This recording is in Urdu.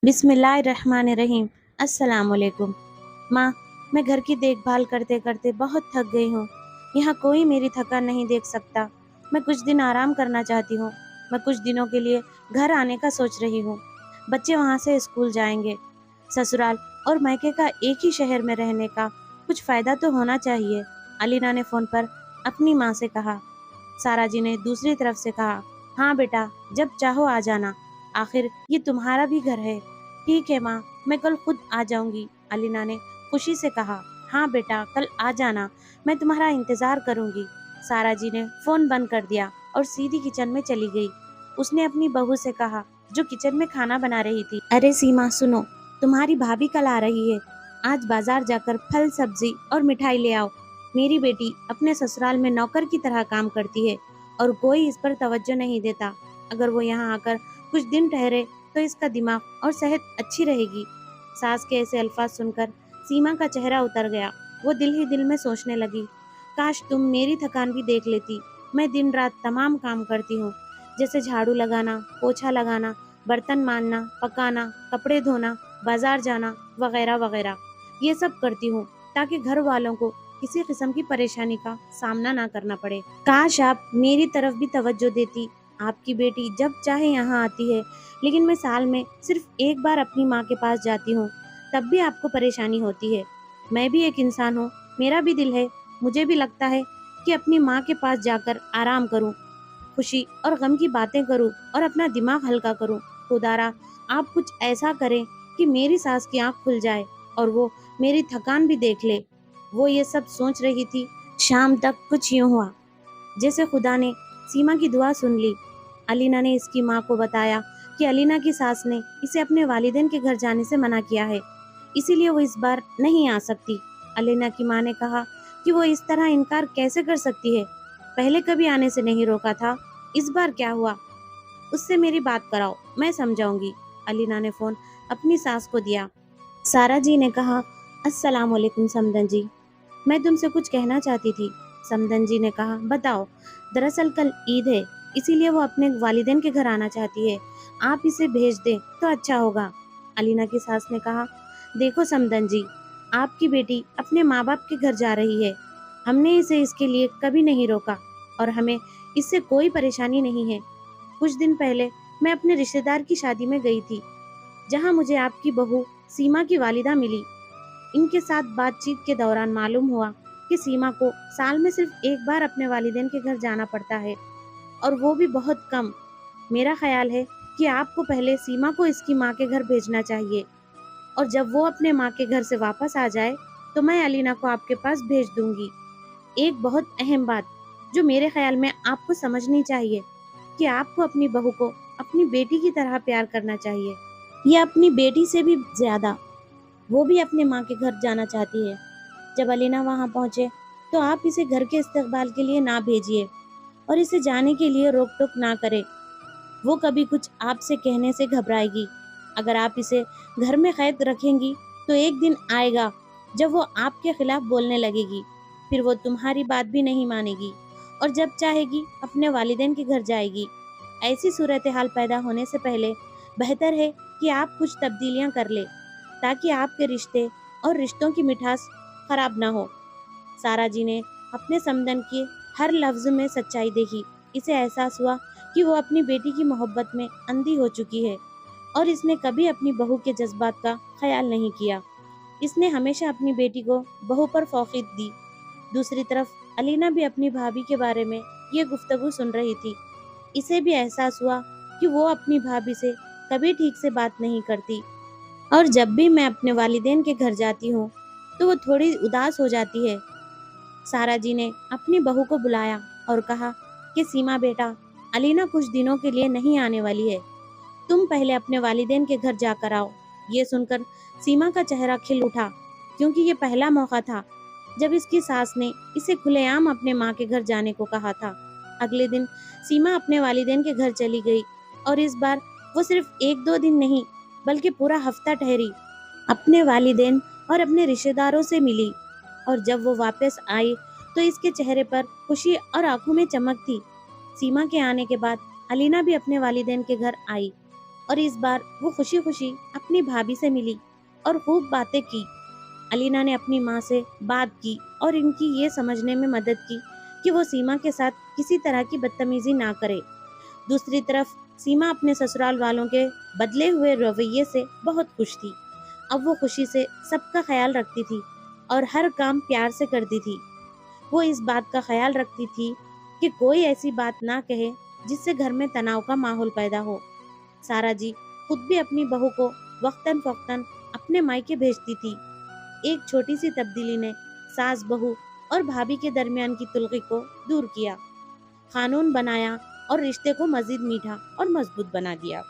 بسم اللہ الرحمن الرحیم۔ السلام علیکم ماں، میں گھر کی دیکھ بھال کرتے کرتے بہت تھک گئی ہوں۔ یہاں کوئی میری تھکان نہیں دیکھ سکتا۔ میں کچھ دن آرام کرنا چاہتی ہوں۔ میں کچھ دنوں کے لیے گھر آنے کا سوچ رہی ہوں۔ بچے وہاں سے اسکول جائیں گے۔ سسرال اور میکے کا ایک ہی شہر میں رہنے کا کچھ فائدہ تو ہونا چاہیے، علینا نے فون پر اپنی ماں سے کہا۔ سارا جی نے دوسری طرف سے کہا، ہاں بیٹا، جب چاہو آ جانا، آخر یہ تمہارا بھی گھر ہے۔ ٹھیک ہے ماں، میں کل خود آ جاؤں گی، علینا نے خوشی سے کہا۔ ہاں بیٹا، کل آ جانا، میں تمہارا انتظار کروں گی۔ سارا جی نے فون بند کر دیا اور سیدھی کچن میں چلی گئی۔ اس نے اپنی بہو سے کہا جو کچن میں کھانا بنا رہی تھی، ارے سیما سنو، تمہاری بھابھی کل آ رہی ہے۔ آج بازار جا کر پھل سبزی اور مٹھائی لے آؤ۔ میری بیٹی اپنے سسرال میں نوکر کی طرح کام کرتی ہے اور کوئی اس پر توجہ نہیں دیتا۔ اگر وہ یہاں آ کر کچھ دن ٹھہرے تو اس کا دماغ اور صحت اچھی رہے گی۔ ساس کے ایسے الفاظ سن کر سیما کا چہرہ اتر گیا۔ وہ دل ہی دل میں سوچنے لگی، کاش تم میری تھکان بھی دیکھ لیتی۔ میں دن رات تمام کام کرتی ہوں، جیسے جھاڑو لگانا، پوچھا لگانا، برتن ماننا، پکانا، کپڑے دھونا، بازار جانا وغیرہ وغیرہ۔ یہ سب کرتی ہوں تاکہ گھر والوں کو کسی قسم کی پریشانی کا سامنا نہ کرنا پڑے۔ کاش آپ میری طرف بھی توجہ دیتی۔ آپ کی بیٹی جب چاہے یہاں آتی ہے، لیکن میں سال میں صرف ایک بار اپنی ماں کے پاس جاتی ہوں، تب بھی آپ کو پریشانی ہوتی ہے۔ میں بھی ایک انسان ہوں، میرا بھی دل ہے، مجھے بھی لگتا ہے کہ اپنی ماں کے پاس جا کر آرام کروں، خوشی اور غم کی باتیں کروں اور اپنا دماغ ہلکا کروں۔ خدارا آپ کچھ ایسا کریں کہ میری ساس کی آنکھ کھل جائے اور وہ میری تھکان بھی دیکھ لے۔ وہ یہ سب سوچ رہی تھی، شام تک کچھ یوں ہوا جیسے خدا نے سیما کی دعا سن لی۔ علینا نے اس کی ماں کو بتایا کہ علینا کی ساس نے اسے اپنے والدین کے گھر جانے سے منع کیا ہے، اسی لیے وہ اس بار نہیں آ سکتی۔ علینا کی ماں نے کہا کہ وہ اس طرح انکار کیسے کر سکتی ہے، پہلے کبھی آنے سے نہیں روکا تھا، اس بار کیا ہوا؟ اس سے میری بات کراؤ، میں سمجھاؤں گی۔ علینا نے فون اپنی ساس کو دیا۔ سارا جی نے کہا، السلام علیکم سمدن جی، میں تم سے کچھ کہنا چاہتی تھی۔ سمدن جی نے کہا، بتاؤ۔ دراصل کل عید ہے، اسی لیے وہ اپنے والدین کے گھر آنا چاہتی ہے، آپ اسے بھیج دیں تو اچھا ہوگا۔ علینا کی ساس نے کہا، دیکھو سمدن جی، آپ کی بیٹی اپنے ماں باپ کے گھر جا رہی ہے، ہم نے اسے اس کے لیے کبھی نہیں روکا اور ہمیں اس سے کوئی پریشانی نہیں ہے۔ کچھ دن پہلے میں اپنے رشتہ دار کی شادی میں گئی تھی، جہاں مجھے آپ کی بہو سیما کی والدہ ملی۔ ان کے ساتھ بات چیت کے دوران معلوم ہوا کہ سیما کو سال میں صرف ایک بار اپنے والدین کے گھر جانا پڑتا ہے، اور وہ بھی بہت کم۔ میرا خیال ہے کہ آپ کو پہلے سیما کو اس کی ماں کے گھر بھیجنا چاہیے، اور جب وہ اپنے ماں کے گھر سے واپس آ جائے تو میں علینا کو آپ کے پاس بھیج دوں گی۔ ایک بہت اہم بات جو میرے خیال میں آپ کو سمجھنی چاہیے کہ آپ کو اپنی بہو کو اپنی بیٹی کی طرح پیار کرنا چاہیے، یا اپنی بیٹی سے بھی زیادہ۔ وہ بھی اپنے ماں کے گھر جانا چاہتی ہے۔ جب علینا وہاں پہنچے تو آپ اسے گھر کے استقبال کے لیے نہ بھیجیے اور اسے جانے کے لیے روک ٹوک نہ کرے۔ وہ کبھی کچھ آپ سے کہنے سے گھبرائے گی۔ اگر آپ اسے گھر میں قید رکھیں گی تو ایک دن آئے گا جب وہ آپ کے خلاف بولنے لگے گی، پھر وہ تمہاری بات بھی نہیں مانے گی اور جب چاہے گی اپنے والدین کے گھر جائے گی۔ ایسی صورتحال پیدا ہونے سے پہلے بہتر ہے کہ آپ کچھ تبدیلیاں کر لیں تاکہ آپ کے رشتے اور رشتوں کی مٹھاس خراب نہ ہو۔ سارا جی نے اپنے سمدن کے ہر لفظ میں سچائی دیکھی۔ اسے احساس ہوا کہ وہ اپنی بیٹی کی محبت میں اندھی ہو چکی ہے اور اس نے کبھی اپنی بہو کے جذبات کا خیال نہیں کیا۔ اس نے ہمیشہ اپنی بیٹی کو بہو پر فوقیت دی۔ دوسری طرف علینا بھی اپنی بھابھی کے بارے میں یہ گفتگو سن رہی تھی۔ اسے بھی احساس ہوا کہ وہ اپنی بھابھی سے کبھی ٹھیک سے بات نہیں کرتی، اور جب بھی میں اپنے والدین کے گھر جاتی ہوں تو وہ تھوڑی اداس ہو جاتی ہے۔ سارا جی نے اپنی بہو کو بلایا اور کہا کہ سیما بیٹا، علینا کچھ دنوں کے لیے نہیں آنے والی ہے، تم پہلے اپنے والدین کے گھر جا کر آؤ۔ یہ سن کر سیما کا چہرہ کھل اٹھا، کیونکہ یہ پہلا موقع تھا جب اس کی ساس نے اسے کھلے عام اپنے ماں کے گھر جانے کو کہا تھا۔ اگلے دن سیما اپنے والدین کے گھر چلی گئی، اور اس بار وہ صرف ایک دو دن نہیں بلکہ پورا ہفتہ ٹھہری، اپنے والدین اور اپنے رشتہ داروں سے ملی، اور جب وہ واپس آئی تو اس کے چہرے پر خوشی اور آنکھوں میں چمک تھی۔ سیما کے آنے کے بعد علینا بھی اپنے والدین کے گھر آئی۔ اور اس بار وہ خوشی خوشی اپنی بھابھی سے ملی اور خوب باتیں کی۔ علینا نے اپنی ماں سے بات کی اور ان کی یہ سمجھنے میں مدد کی کہ وہ سیما کے ساتھ کسی طرح کی بدتمیزی نہ کرے۔ دوسری طرف سیما اپنے سسرال والوں کے بدلے ہوئے رویے سے بہت خوش تھی۔ اب وہ خوشی سے سب کا خیال رکھتی تھی اور ہر کام پیار سے کرتی تھی۔ وہ اس بات کا خیال رکھتی تھی کہ کوئی ایسی بات نہ کہے جس سے گھر میں تناؤ کا ماحول پیدا ہو۔ سارا جی خود بھی اپنی بہو کو وقتاً فوقتاً اپنے مائکے بھیجتی تھی۔ ایک چھوٹی سی تبدیلی نے ساس بہو اور بھابھی کے درمیان کی تلخی کو دور کیا، قانون بنایا اور رشتے کو مزید میٹھا اور مضبوط بنا دیا۔